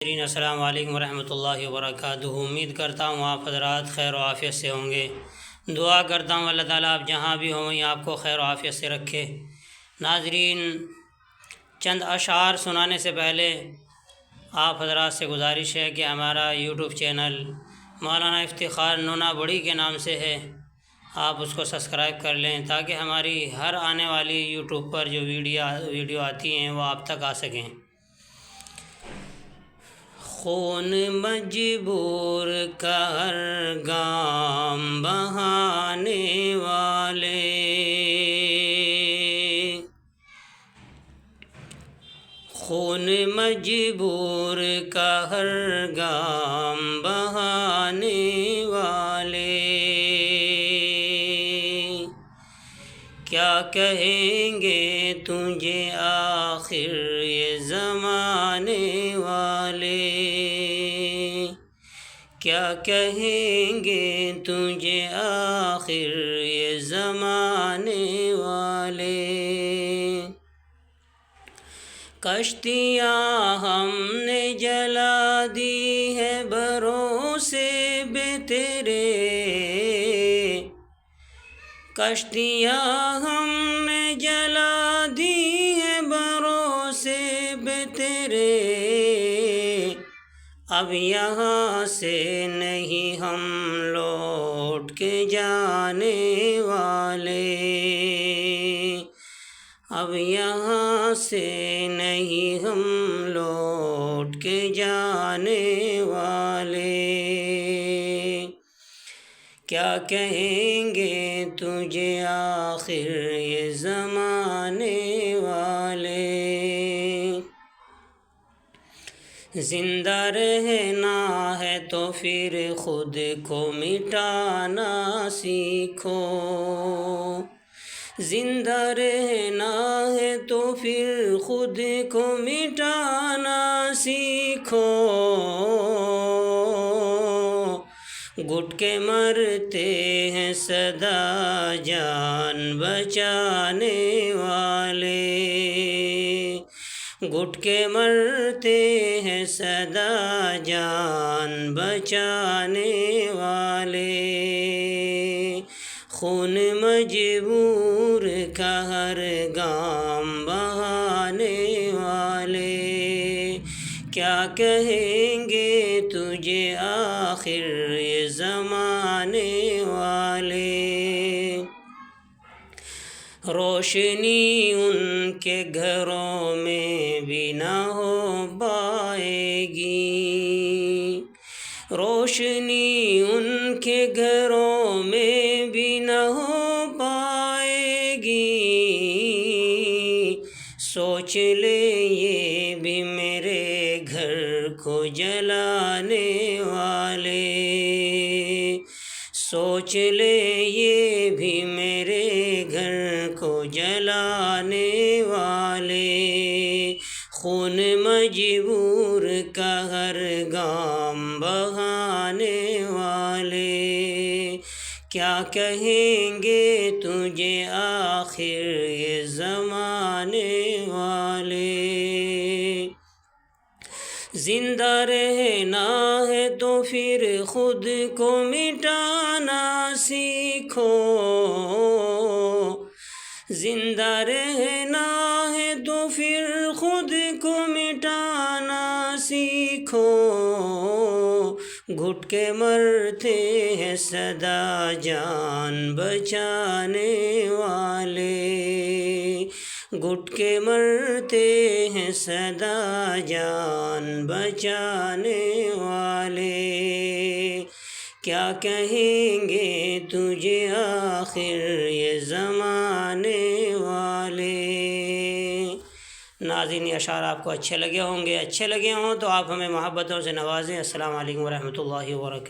السلام علیکم ورحمۃ اللہ وبرکاتہ۔ امید کرتا ہوں آپ حضرات خیر و عافیت سے ہوں گے۔ دعا کرتا ہوں اللہ تعالیٰ آپ جہاں بھی ہوں وہیں آپ کو خیر و عافیت سے رکھے۔ ناظرین، چند اشعار سنانے سے پہلے آپ حضرات سے گزارش ہے کہ ہمارا یوٹیوب چینل مولانا افتخار نونا بڑی کے نام سے ہے، آپ اس کو سبسکرائب کر لیں تاکہ ہماری ہر آنے والی یوٹیوب پر جو ویڈیو آتی ہیں وہ آپ تک آ سکیں۔ خون مجبور کا ہر گام بہانے والے، خون مجبور کا ہر گام بہانے والے، کیا کہیں گے تجھے آخر یہ زمانے والے، کیا کہیں گے تجھے آخر یہ زمانے والے۔ کشتیاں ہم نے جلا دی ہے بھروسے بے تیرے، کشتیاں ہم نے جلا دی ہے بھروسے بے تیرے، اب یہاں سے نہیں ہم لوٹ کے جانے والے، اب یہاں سے نہیں ہم لوٹ کے جانے والے، کیا کہیں گے تجھے آخر یہ زمانے والے۔ زندہ رہنا ہے تو پھر خود کو مٹانا سیکھو، زندہ رہنا ہے تو پھر خود کو مٹانا سیکھو، گھٹ کے مرتے ہیں سدا جان بچانے والے، گھٹ کے مرتے ہیں سدا جان بچانے والے، خون مجبور کا ہر گام بہانے والے، کیا کہیں گے تجھے آخر یہ زمانے والے۔ روشنی ان کے گھروں میں بھی نہ ہو پائے گی، روشنی ان کے گھروں میں بھی نہ ہو پائے گی، سوچ لے یہ بھی میرے گھر کو جلانے والے، سوچ لے یہ بھی میرے گھر کو جلانے والے، خون مجبور کا ہر گام بہانے والے، کیا کہیں گے تجھے آخر یہ زمانے والے۔ زندہ رہنا ہے تو پھر خود کو مٹانا سیکھو، زندہ رہنا ہے تو پھر خود کو مٹانا سیکھو، گھٹ کے مرتے ہیں سدا جان بچانے والے، گھٹ کے مرتے ہیں سدا جان بچانے والے، کیا کہیں گے تجھے آخر یہ زمانے والے۔ ناظرین، یہ اشعار آپ کو اچھے لگے ہوں گے، اچھے لگے ہوں تو آپ ہمیں محبتوں سے نوازیں۔ السلام علیکم ورحمۃ اللہ وبرکاتہ۔